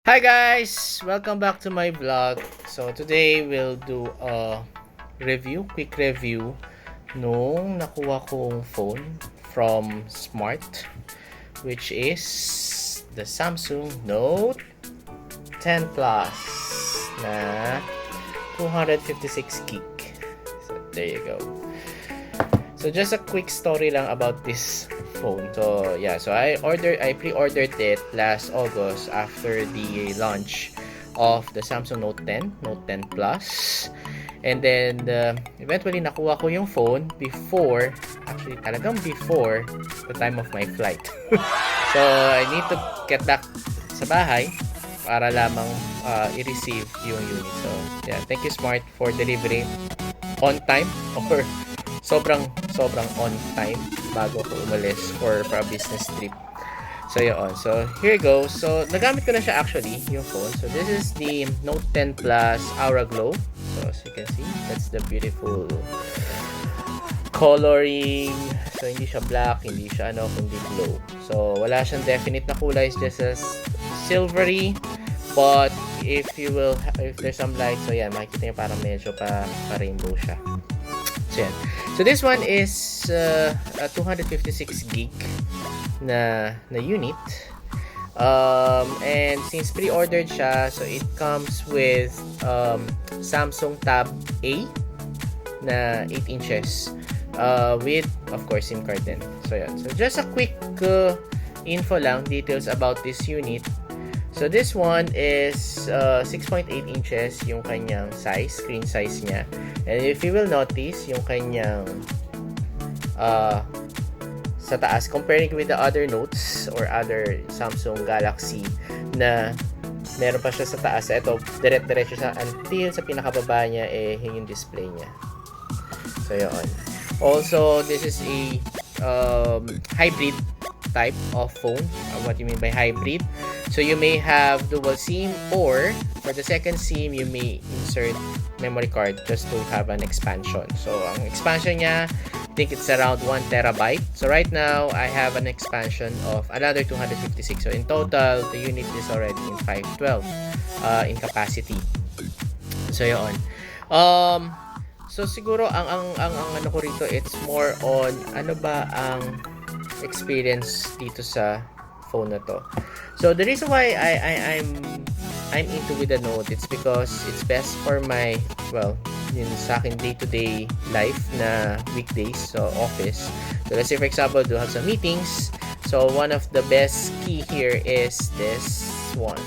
Hi guys! Welcome back to my vlog. So today we'll do a quick review nung nakuha kong phone from Smart, which is the Samsung Note 10 Plus na 256 gig. So there you go. So just a quick story lang about this phone. So yeah, so I pre-ordered it last August after the launch of the Samsung Note 10, Note 10 Plus. And then eventually nakuha ko yung phone before the time of my flight. So I need to get back sa bahay para lamang i-receive yung unit. So yeah, thank you Smart for delivering on time or sobrang on time bago ko umalis for a business trip. So yun. So here you go. So nagamit ko na siya actually yung phone. So this is the Note 10 Plus Aura Glow. So as you can see, that's the beautiful coloring. So hindi siya black, hindi siya kundi glow. So wala siyang definite na kulay, it's just a silvery. But if there's some light, so yeah, makikita niyo parang medyo pa rainbow siya. So, yan. So this one is a 256 gig na unit. And since pre-ordered siya, so it comes with Samsung Tab A na 8 inches with of course SIM card din. So yan. So just a quick info lang, details about this unit. So this one is 6.8 inches yung kanyang size, screen size niya. And if you will notice, yung kanyang sa taas, comparing with the other Notes or other Samsung Galaxy na meron pa siya sa taas. Ito, diretso siya until sa pinakababa niya yung display niya. So yun. Also, this is a hybrid type of phone. What you mean by hybrid? So you may have dual SIM, or for the second SIM you may insert memory card just to have an expansion. So ang expansion niya, I think it's around 1 terabyte. So right now I have an expansion of another 256. So in total the unit is already in 512 in capacity. So yun. So siguro ang ano ko rito, it's more on ano ba ang experience dito sa phone na to. So the reason why I'm into with the Note, it's because it's best for my yun sa akin day-to-day life na weekdays, so office. So let's say for example, do have some meetings. So one of the best key here is this one,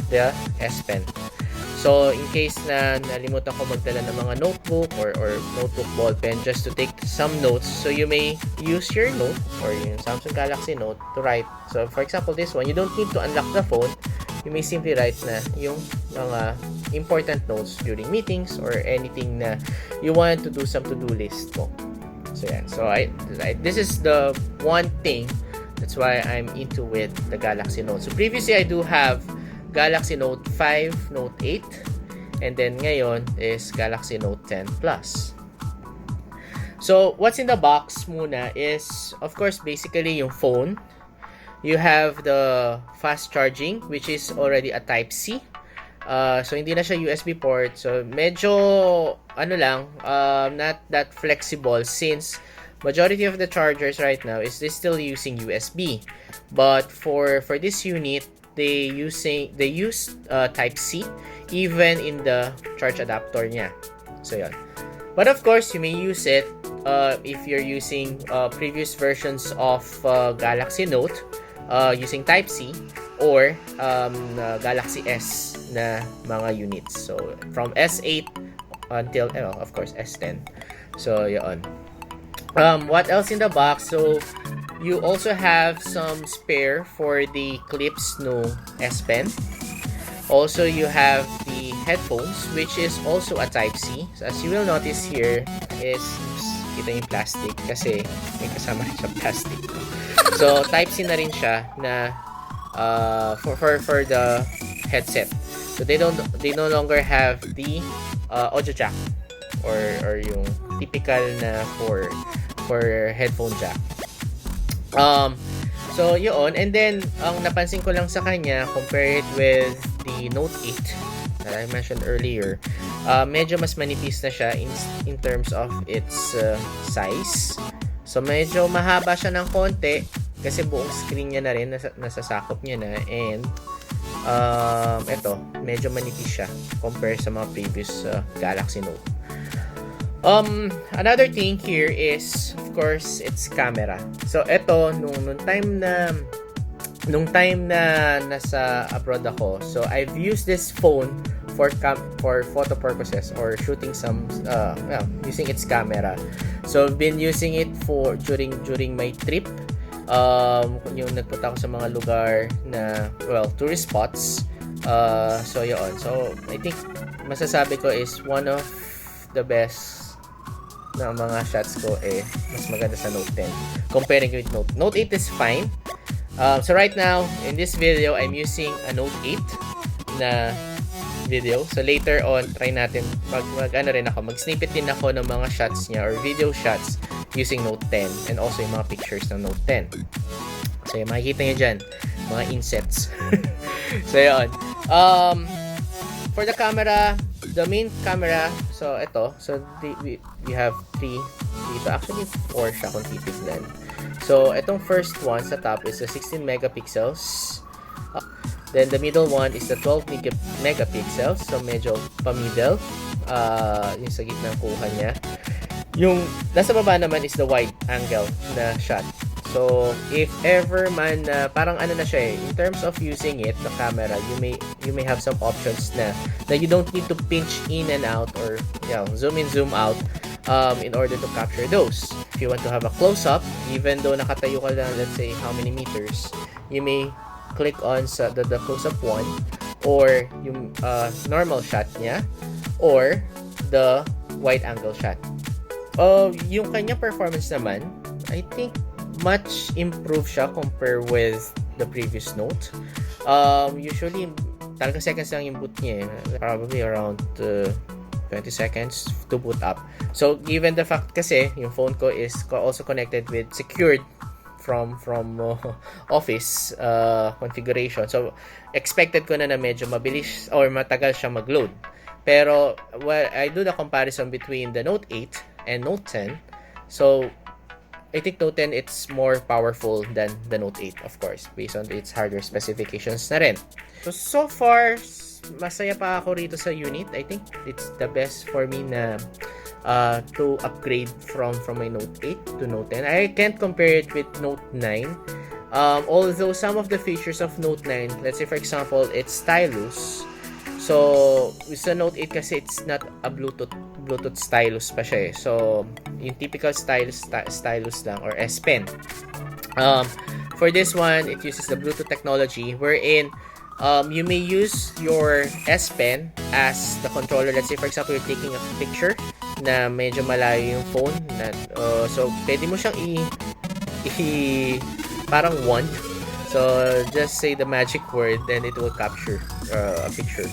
the S Pen. So, in case na nalimutan ko magdala ng mga notebook or notebook ball pen just to take some notes, so you may use your Note or yung Samsung Galaxy Note to write. So, for example, this one, you don't need to unlock the phone. You may simply write na yung mga important notes during meetings or anything na you want to do some to-do list mo. So, yan. So, this is the one thing that's why I'm into with the Galaxy Note. So, previously, I do have Galaxy Note 5, Note 8, and then ngayon is Galaxy Note 10 Plus. So, what's in the box muna is, of course, basically yung phone. You have the fast charging, which is already a Type-C. So, hindi na siya USB port. So, medyo, not that flexible since majority of the chargers right now is still using USB. But for this unit, they use Type-C even in the charge adapter niya. So yan. But of course, you may use it if you're using previous versions of Galaxy Note using Type-C or Galaxy S na mga units. So from S8 until of course S10. So yan. What else in the box? So you also have some spare for the clips no S Pen. Also, you have the headphones, which is also a Type-C. So, as you will notice here is kita yung plastic kasi may kasama rin siya plastic. So, Type-C na rin siya na for the headset. So, they no longer have the audio jack or yung typical na for headphone jack. So, yun. And then, ang napansin ko lang sa kanya, compare it with the Note 8 that I mentioned earlier, medyo mas manipis na siya in terms of its size. So, medyo mahaba siya ng konti kasi buong screen niya na rin, nasasakop niya na. And, eto, medyo manipis siya compare sa mga previous Galaxy Note. Another thing here is, of course, its camera. So, eto, nung time na nasa abroad ako, so I've used this phone for photo purposes or shooting some, using its camera. So, I've been using it for during my trip. Yung nagpunta ako sa mga lugar na, tourist spots. So, yun. So, I think, masasabi ko is one of the best na mga shots ko mas maganda sa Note 10 comparing with Note 8 is fine. So right now in this video I'm using a Note 8 na video. So later on try natin mag-snippet din ako ng mga shots niya or video shots using Note 10 and also yung mga pictures ng Note 10. So yung makikita niyo dyan mga insets. So yun. For the camera, the main camera, so ito, so we have 3 dito, actually 4 siya kung titignan. So itong first one sa top is the 16 megapixels, then the middle one is the 12 megapixels, so medyo pa-middle, yung sa gitna kuha niya. Yung nasa baba naman is the wide angle na shot. So, if ever man, parang ano na siya in terms of using it, the camera, you may have some options na you don't need to pinch in and out or zoom in, zoom out in order to capture those. If you want to have a close-up, even though nakatayo ka lang, let's say, how many meters, you may click on the close-up one or yung normal shot niya or the wide angle shot. Yung kanya performance naman, I think, much improved siya compare with the previous Note. Usually, talaga seconds lang yung boot niya. Probably around 20 seconds to boot up. So, given the fact kasi, yung phone ko is also connected with secured from office configuration. So, expected ko na medyo mabilis or matagal siya mag-load. Pero, I do the comparison between the Note 8 and Note 10. So, I think Note 10 it's more powerful than the Note 8, of course, based on its hardware specifications na rin. So far, masaya pa ako rito sa unit. I think it's the best for me na to upgrade from my Note 8 to Note 10. I can't compare it with Note 9. Although some of the features of Note 9, let's say for example, it's stylus. So, sa Note 8 kasi it's not a Bluetooth stylus pa siya eh. So, yung typical stylus lang or S Pen. For this one, it uses the Bluetooth technology wherein you may use your S Pen as the controller. Let's say for example, you're taking a picture na medyo malayo yung phone. So, pwede mo siyang parang wand. So, just say the magic word, then it will capture a picture.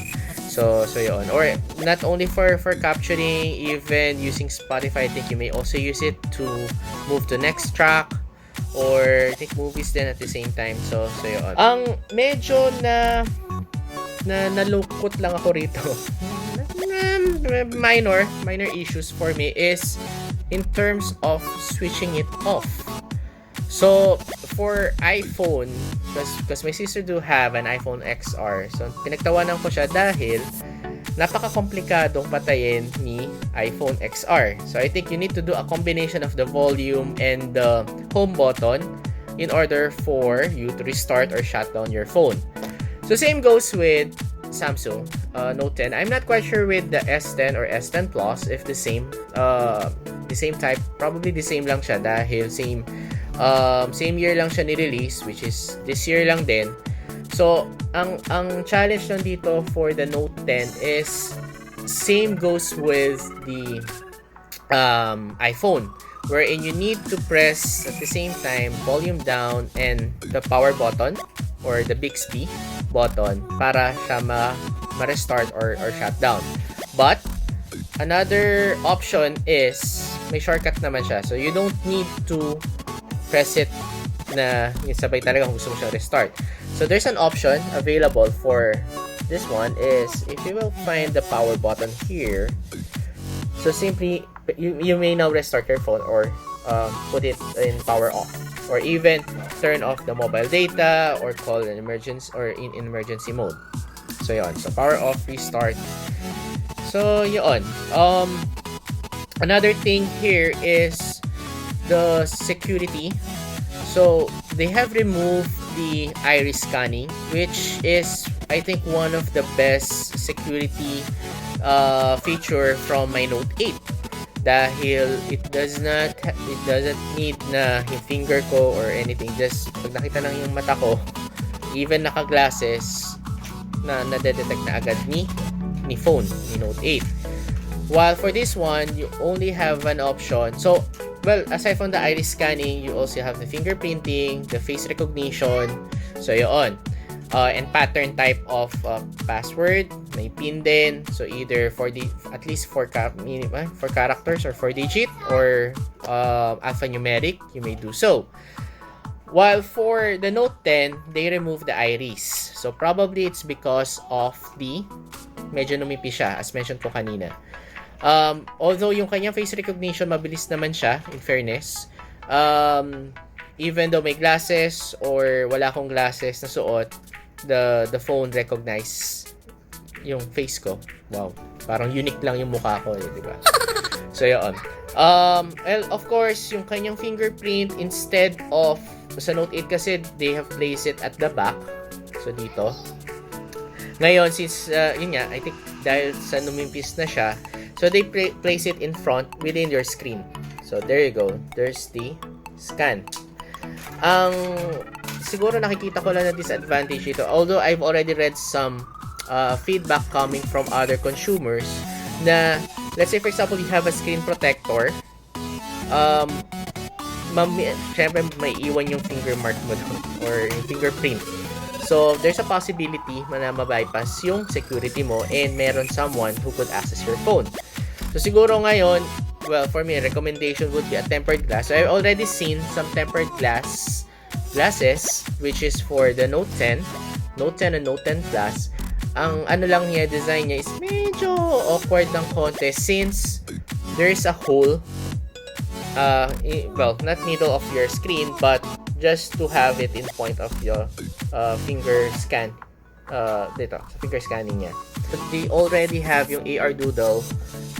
So yun. Or not only for capturing, even using Spotify, I think you may also use it to move to next track or take movies then at the same time. So yun. Ang medyo nalukot lang ako rito. minor issues for me is in terms of switching it off. So, for iPhone, because my sister do have an iPhone XR, so pinagtawanan ko siya dahil napaka-komplikadong patayin ni iPhone XR. So, I think you need to do a combination of the volume and the home button in order for you to restart or shut down your phone. So, same goes with Samsung Note 10. I'm not quite sure with the S10 or S10 Plus if the same type, probably the same lang siya dahil same year lang siya ni-release, which is this year lang din. So, ang challenge lang dito for the Note 10 is same goes with the iPhone, wherein you need to press at the same time volume down and the power button or the Bixby button para siya ma-restart or shut down. But, another option is may shortcut naman siya. So, you don't need to press it na yung sabay talaga kung gusto mo siyang restart. So there's an option available for this one is if you will find the power button here. So simply you may now restart your phone or put it in power off, or even turn off the mobile data or call an emergency or in emergency mode. So yun, so power off, restart. So yun. Another thing here is the security. So they have removed the iris scanning, which is I think one of the best security feature from my Note 8. Dahil it doesn't need na yung finger ko or anything. Just pag nakita lang yung mata ko, even naka-glasses, na nadedetect na agad ni phone, ni Note 8. While for this one, you only have an option. So, well, aside from the iris scanning, you also have the fingerprinting, the face recognition. So, yun. And pattern type of password. May pin din. So, either for the at least for characters or 4 digit or alphanumeric, you may do so. While for the Note 10, they remove the iris. So, probably it's because of the medyo numipis siya, as mentioned ko kanina. Although yung kanyang face recognition, mabilis naman siya, in fairness. Even though may glasses or wala akong glasses na suot, the phone recognize yung face ko. Wow, parang unique lang yung mukha ko, di ba? So, yun. Well, of course, yung kanyang fingerprint, instead of sa Note 8 kasi, they have placed it at the back. So, dito. Ngayon, since, yun nga, I think dahil sa numimpis na siya, so they place it in front within your screen. So, there you go. There's the scan. Ang siguro nakikita ko lang na disadvantage ito, although I've already read some feedback coming from other consumers na, let's say for example, you have a screen protector, syempre may iwan yung finger mark mo or yung fingerprint. So, there's a possibility na ma-bypass yung security mo and meron someone who could access your phone. So, siguro ngayon, well, for me, recommendation would be a tempered glass. So, I've already seen some tempered glasses, which is for the Note 10 and Note 10 Plus. Ang ano lang niya, design niya is medyo awkward ng konti since there's a hole, well, not middle of your screen, but just to have it in point of your finger scan. Dito, sa finger scanning niya. But they already have yung AR Doodle,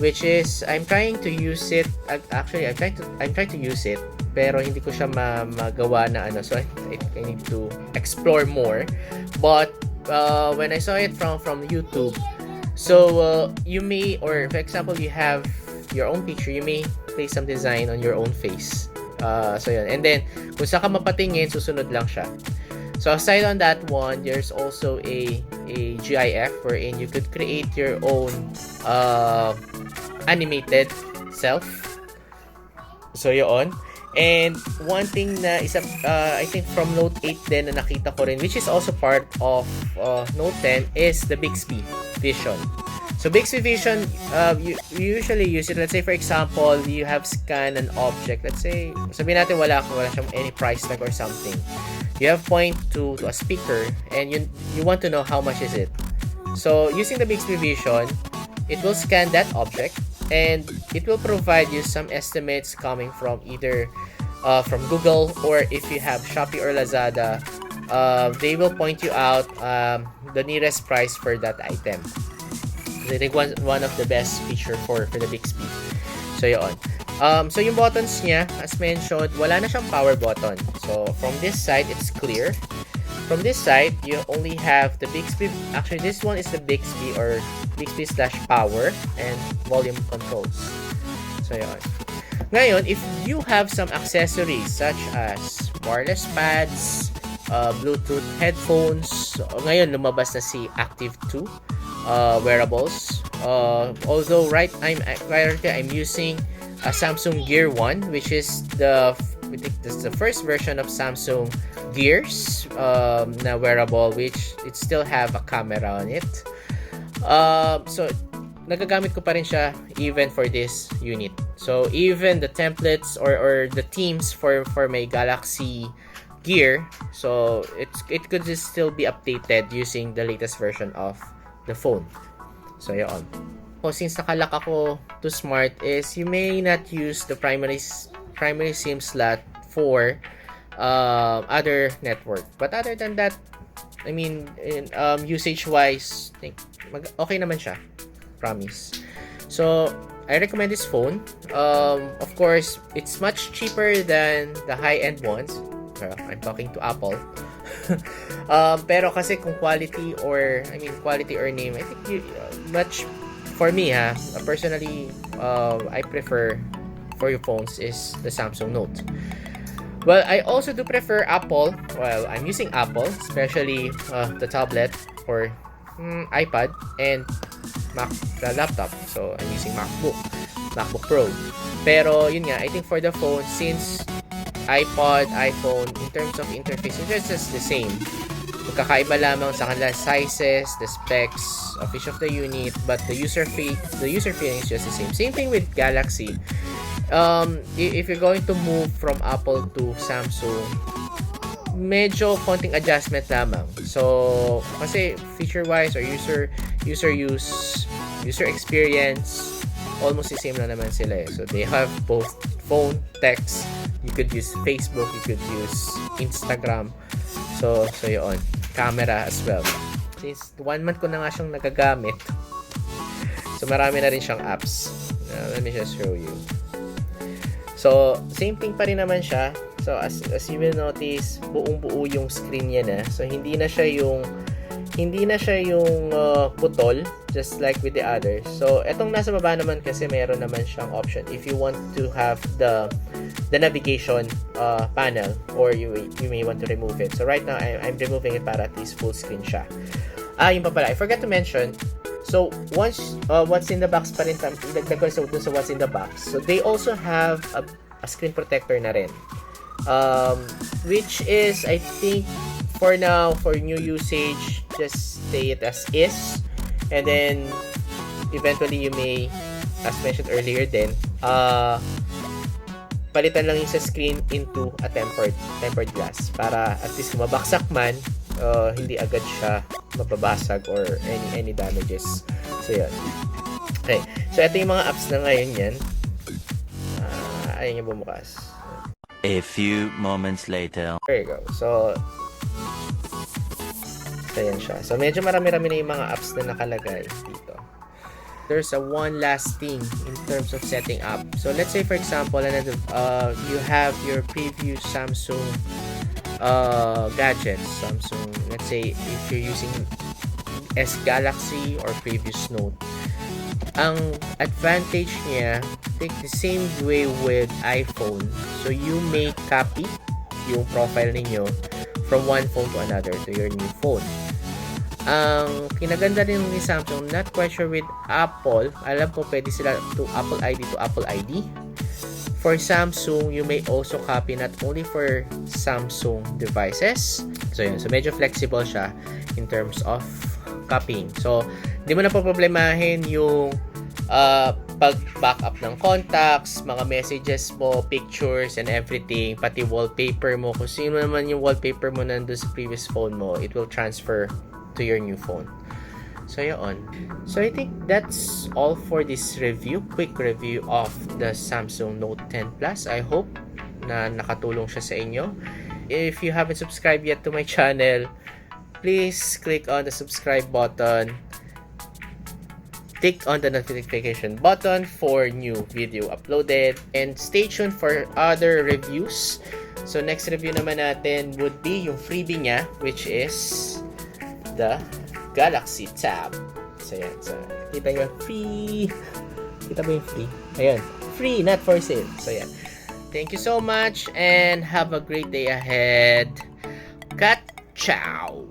which is I'm trying to use it. Actually, I'm trying to use it, pero hindi ko siya magawa na ano. So I need to explore more. But when I saw it from YouTube, so you may, or for example, you have your own picture, you may place some design on your own face. So yun. And then kung saan ka mapatingin, susunod lang siya. So aside on that one, there's also a GIF wherein you could create your own animated self. So yun. And one thing na isa, I think from Note 8 din na nakita ko rin, which is also part of Note 10, is the Bixby Vision. So Bixby Vision, you usually use it. Let's say for example, you have scanned an object. Let's say, sabihin natin wala siyang any price tag or something. You have point to a speaker and you want to know how much is it. So using the Bixby Vision, it will scan that object and it will provide you some estimates coming from either from Google, or if you have Shopee or Lazada, they will point you out the nearest price for that item. I think one of the best feature for the Bixby. So yun. So yung buttons niya, as mentioned, wala na siyang power button. So from this side, it's clear. From this side, you only have the Bixby. Actually, this one is the Bixby or Bixby/power and volume controls. So yun. Ngayon, if you have some accessories such as wireless pads, Bluetooth headphones, ngayon lumabas na si Active 2 wearables. Although currently I'm using a Samsung Gear 1, which is the first version of Samsung Gears na wearable, which it still have a camera on it. So nagagamit ko pa rin siya even for this unit. So even the templates or the themes for my Galaxy gear. So it could just still be updated using the latest version of the phone. So yun. So since nakalock ako to Smart is you may not use the primary SIM slot for other network. But other than that, I mean, usage wise, okay naman siya. Promise. So I recommend this phone. Of course, it's much cheaper than the high-end ones. I'm talking to Apple. Pero kasi kung quality or name, I think much for me personally, I prefer for your phones is the Samsung Note. Well, I also do prefer Apple. Well, I'm using Apple, especially the tablet or iPad and Mac laptop. So, I'm using MacBook Pro. Pero, yun nga, I think for the phone, since iPod, iPhone, in terms of interface, it's just the same. Magkakaiba lamang sa kanila sizes, the specs of each of the unit, but the user feeling is just the same. Same thing with Galaxy. If you're going to move from Apple to Samsung, medyo konting adjustment lamang. So, kasi feature-wise or user experience, almost the same na naman sila. So, they have both phone, text, you could use Facebook, you could use Instagram. So yun. Camera as well. Since 1 month ko na nga siyang nagagamit, so marami na rin siyang apps. Let me just show you. So, same thing pa rin naman siya. So, as you will notice, buong-buo yung screen niya na. So, hindi na siya yung putol, just like with the others. So, etong nasa baba naman kasi meron naman siyang option if you want to have the navigation panel or you may want to remove it. So, right now, I'm removing it para at least full screen siya. Yun pa pala. I forgot to mention, so, once what's in the box pa rin, idagdag ko sa what's in the box. So, they also have a screen protector na rin. Which is, I think, for now, for new usage, just stay it as is. And then, eventually, you may, as mentioned earlier din, palitan lang yung sa screen into a tempered glass. Para at least kung mabaksak man, hindi agad siya mababasag or any damages. So, yun. Okay. So, ito yung mga apps na ngayon yan. Ayun yung bumukas. A few moments later. There you go. So, ayan siya. So, medyo marami-rami na yung mga apps na nakalagay dito. There's one last thing in terms of setting up. So, let's say, for example, you have your previous Samsung gadgets. Samsung, let's say, if you're using S Galaxy or previous Note. Ang advantage niya, take the same way with iPhone. So, you may copy yung profile ninyo from one phone to another to your new phone. Ang kinaganda rin ni Samsung, not quite sure with Apple. Alam ko pwede sila to Apple ID to Apple ID. For Samsung, you may also copy not only for Samsung devices. So, yun. So, medyo flexible siya in terms of copying. So, di mo na po problemahin yung pag-backup ng contacts, mga messages mo, pictures, and everything, pati wallpaper mo. Kung sino naman yung wallpaper mo nandun sa previous phone mo, it will transfer to your new phone. So, yun. So, I think that's all for this review. Quick review of the Samsung Note 10 Plus. I hope na nakatulong siya sa inyo. If you haven't subscribed yet to my channel, please click on the subscribe button. Click on the notification button for new video uploaded. And stay tuned for other reviews. So, next review naman natin would be yung freebie niya, which is the Galaxy Tab. So, yan. So, kita nyo, free. Kita mo yung free? Ayan. Free, not for sale. So, yan. Thank you so much and have a great day ahead. Kat, ciao!